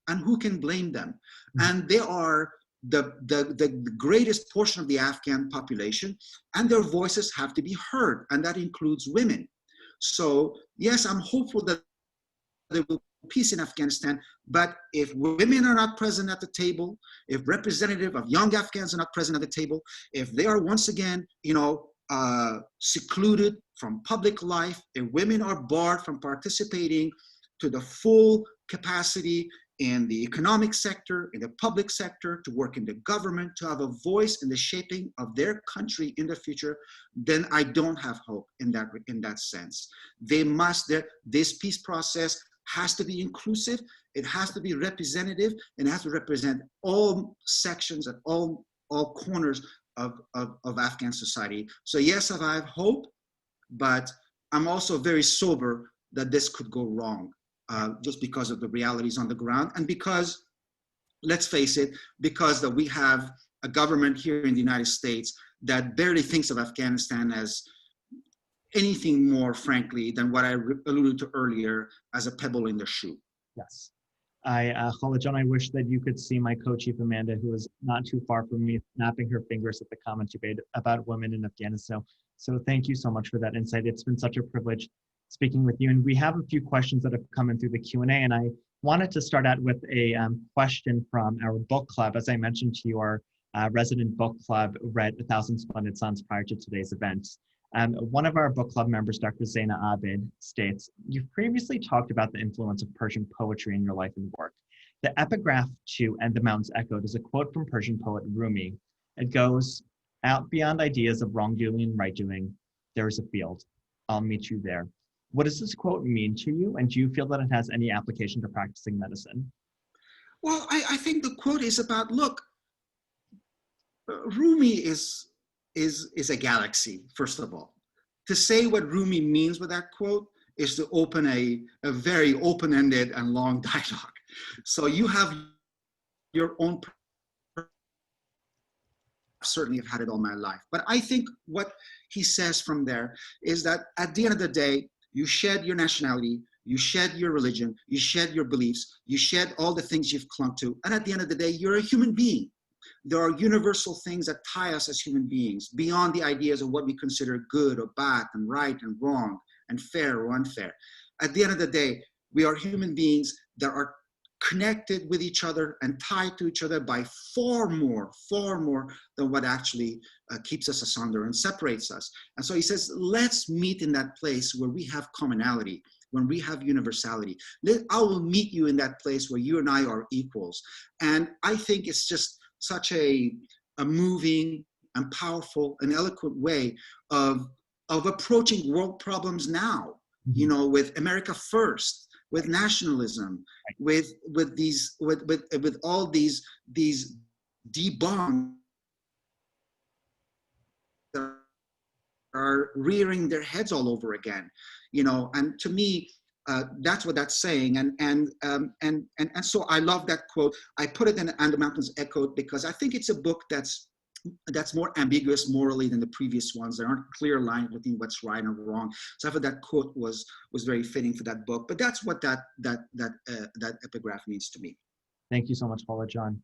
And who can blame them? Mm-hmm. And they are the greatest portion of the Afghan population, and their voices have to be heard, and that includes women. So yes, I'm hopeful that there will be peace in Afghanistan, but if women are not present at the table, if representative of young Afghans are not present at the table, if they are once again, secluded from public life, if women are barred from participating to the full capacity in the economic sector, in the public sector, to work in the government, to have a voice in the shaping of their country in the future, then I don't have hope in that sense. This peace process has to be inclusive, it has to be representative, and it has to represent all sections and all corners of Afghan society. So yes, I have hope, but I'm also very sober that this could go wrong. Just because of the realities on the ground, and because, let's face it, because we have a government here in the United States that barely thinks of Afghanistan as anything more, frankly, than what I alluded to earlier, as a pebble in the shoe. Yes. Khaled John, I wish that you could see my co-chief Amanda, who is not too far from me, snapping her fingers at the comment you made about women in Afghanistan. So thank you so much for that insight. It's been such a privilege speaking with you. And we have a few questions that have come in through the Q&A, and I wanted to start out with a question from our book club. As I mentioned to you, our resident book club read 1,000 Splendid Suns prior to today's event. One of our book club members, Dr. Zaina Abid, states, "You've previously talked about the influence of Persian poetry in your life and work. The epigraph to And the Mountains Echoed is a quote from Persian poet Rumi. It goes, out beyond ideas of wrongdoing and right-doing, there is a field. I'll meet you there." What does this quote mean to you? And do you feel that it has any application to practicing medicine? Well, I think the quote is about, look, Rumi is a galaxy, first of all. To say what Rumi means with that quote is to open a very open-ended and long dialogue. So you have your own, certainly have had it all my life. But I think what he says from there is that at the end of the day, you shed your nationality, you shed your religion, you shed your beliefs, you shed all the things you've clung to. And at the end of the day, you're a human being. There are universal things that tie us as human beings beyond the ideas of what we consider good or bad and right and wrong and fair or unfair. At the end of the day, we are human beings that are connected with each other and tied to each other by far more than what actually keeps us asunder and separates us. And so he says, let's meet in that place where we have commonality. when we have universality. I will meet you in that place where you and I are equals. And I think it's just such a moving and powerful and eloquent way of approaching world problems now, you know, with America First, with nationalism, with all these debunks that are rearing their heads all over again, you know. And to me, that's what that's saying. And so I love that quote. I put it in And the Mountains Echoed because I think it's a book that's more ambiguous morally than the previous ones. There aren't clear lines between what's right and wrong. So I thought that quote was very fitting for that book. But that's what that epigraph means to me. Thank you so much, Khaled John.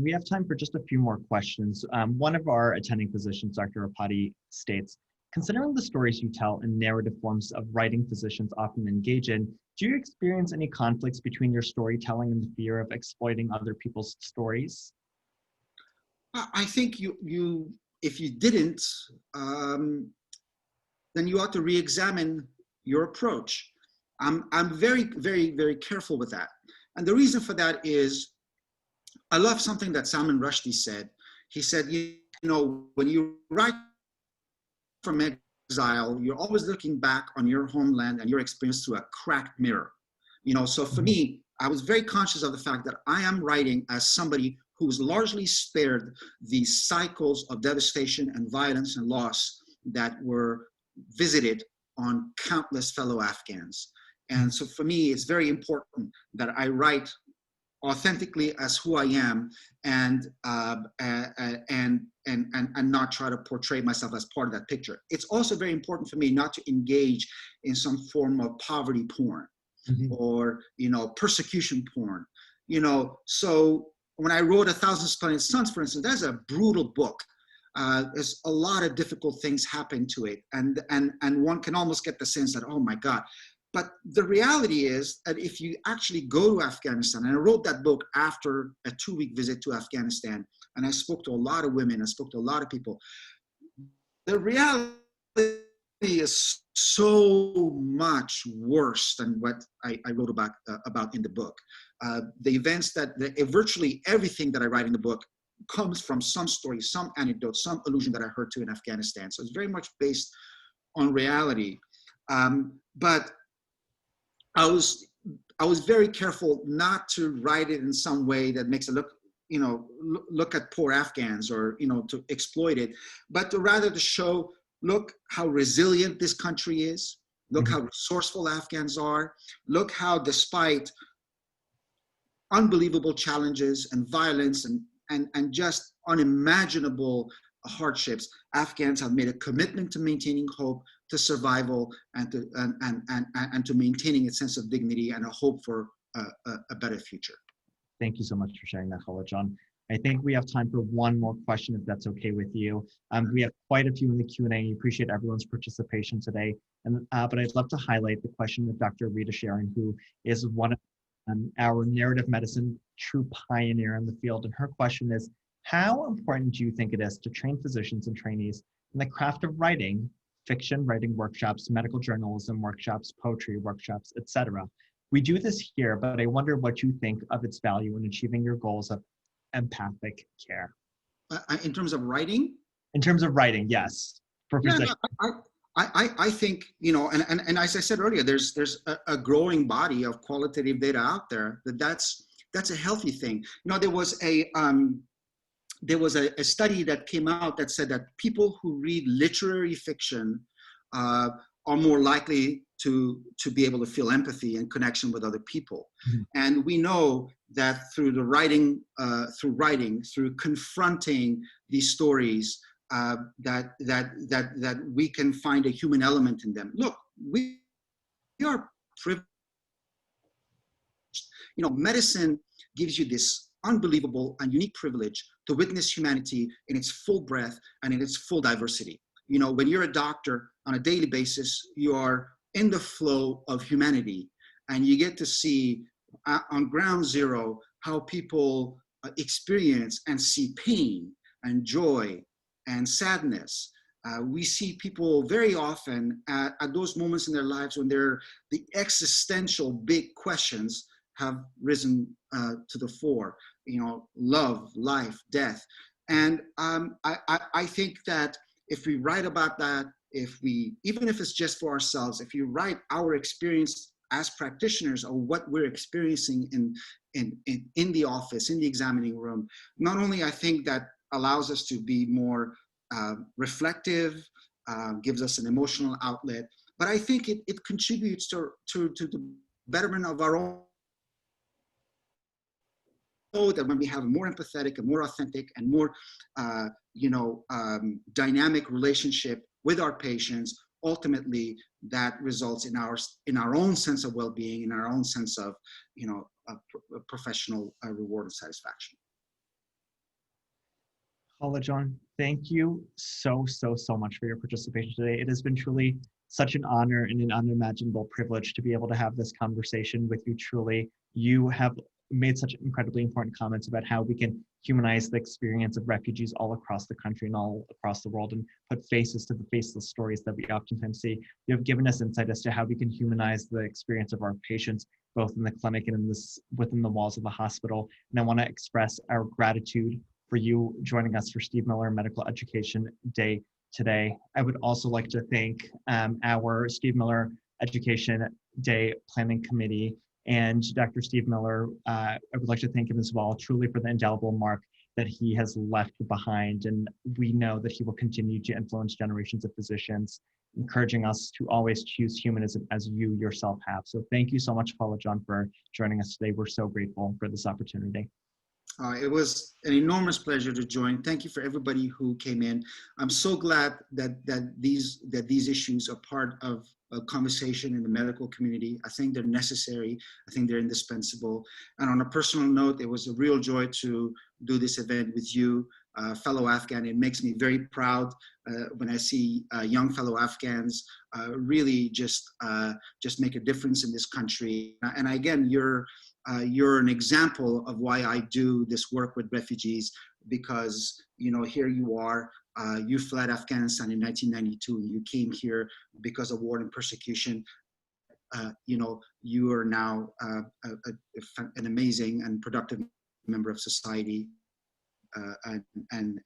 We have time for just a few more questions. One of our attending physicians, Dr. Rapati, states, considering the stories you tell and narrative forms of writing physicians often engage in, do you experience any conflicts between your storytelling and the fear of exploiting other people's stories? I think you if you didn't, then you ought to re-examine your approach. I'm very, very, very careful with that. And the reason for that is, I love something that Salman Rushdie said. He said, you know, when you write from exile, you're always looking back on your homeland and your experience through a cracked mirror. You know, so for me, I was very conscious of the fact that I am writing as somebody who was largely spared these cycles of devastation and violence and loss that were visited on countless fellow Afghans. And so for me, it's very important that I write authentically as who I am, and not try to portray myself as part of that picture. It's also very important for me not to engage in some form of poverty porn or, you know, persecution porn. You know, so when I wrote 1,000 Splendid Suns, for instance, that's a brutal book. There's a lot of difficult things happen to it, and one can almost get the sense that, oh my God. But the reality is that if you actually go to Afghanistan, and I wrote that book after a 2-week visit to Afghanistan, and I spoke to a lot of women, I spoke to a lot of people, the reality is so much worse than what I wrote about in the book. The events virtually everything that I write in the book comes from some story, some anecdote, some allusion that I heard to in Afghanistan. So it's very much based on reality. But I was very careful not to write it in some way that makes it look at poor Afghans, or, you know, to exploit it, but to rather to show, look how resilient this country is, look how resourceful Afghans are, look how, despite unbelievable challenges and violence and just unimaginable hardships, Afghans have made a commitment to maintaining hope, to survival, and to maintaining a sense of dignity and a hope for a better future. Thank you so much for sharing that, Khaled John. I think we have time for one more question, if that's okay with you. We have quite a few in the Q&A. I appreciate everyone's participation today. But I'd love to highlight the question of Dr. Rita Sharon, who is one of our narrative medicine true pioneer in the field. And her question is, how important do you think it is to train physicians and trainees in the craft of writing, fiction writing workshops, medical journalism workshops, poetry workshops, etc.? We do this here, but I wonder what you think of its value in achieving your goals of empathic care. In terms of writing? In terms of writing, yes. For physicians. I think, you know, and as I said earlier, there's a growing body of qualitative data out there that's a healthy thing. You know, there was a study that came out that said that people who read literary fiction are more likely to be able to feel empathy and connection with other people. And we know that through through confronting these stories, that we can find a human element in them. Look, we are privileged. You know, medicine gives you this unbelievable and unique privilege to witness humanity in its full breadth and in its full diversity. You know, when you're a doctor on a daily basis, you are in the flow of humanity, and you get to see on ground zero how people experience and see pain and joy and sadness We see people very often at those moments in their lives when the existential big questions have risen to the fore, love, life, death. And I think that if we write about that, even if it's just for ourselves, if you write our experience as practitioners or what we're experiencing in the office, in the examining room, not only I think that allows us to be more reflective, gives us an emotional outlet, but I think it contributes to the betterment of our own. That when we have a more empathetic and more authentic and more dynamic relationship with our patients, ultimately that results in our own sense of well-being, in our own sense of professional reward and satisfaction. Khaled, thank you so much for your participation today. It has been truly such an honor and an unimaginable privilege to be able to have this conversation with you. Truly, you have made such incredibly important comments about how we can humanize the experience of refugees all across the country and all across the world and put faces to the faceless stories that we oftentimes see. You have given us insight as to how we can humanize the experience of our patients, both in the clinic and within the walls of the hospital. And I want to express our gratitude for you joining us for Steve Miller Medical Education Day today. I would also like to thank our Steve Miller Education Day Planning Committee and Dr. Steve Miller. I would like to thank him as well, truly, for the indelible mark that he has left behind. And we know that he will continue to influence generations of physicians, encouraging us to always choose humanism as you yourself have. So thank you so much, Khaled, for joining us today. We're so grateful for this opportunity. It was an enormous pleasure to join. Thank you for everybody who came in. I'm so glad that these issues are part of a conversation in the medical community. I think they're necessary. I think they're indispensable. And on a personal note, it was a real joy to do this event with you, fellow Afghan. It makes me very proud when I see young fellow Afghans really just make a difference in this country. And again, you're an example of why I do this work with refugees, because here you are, you fled Afghanistan in 1992 and you came here because of war and persecution. You are now an amazing and productive member of society, and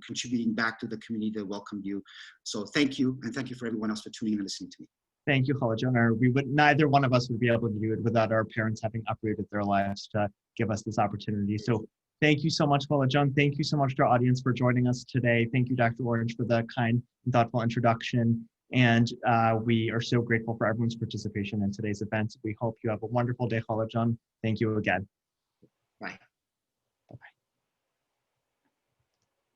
contributing back to the community that welcomed you. So thank you, and thank you for everyone else for tuning in and listening to me. Thank you, Khaled. Neither one of us would be able to do it without our parents having uprooted their lives to give us this opportunity. So thank you so much, Khaled. Thank you so much to our audience for joining us today. Thank you, Dr. Orange, for the kind and thoughtful introduction. And we are so grateful for everyone's participation in today's event. We hope you have a wonderful day, Khaled. Thank you again. Bye.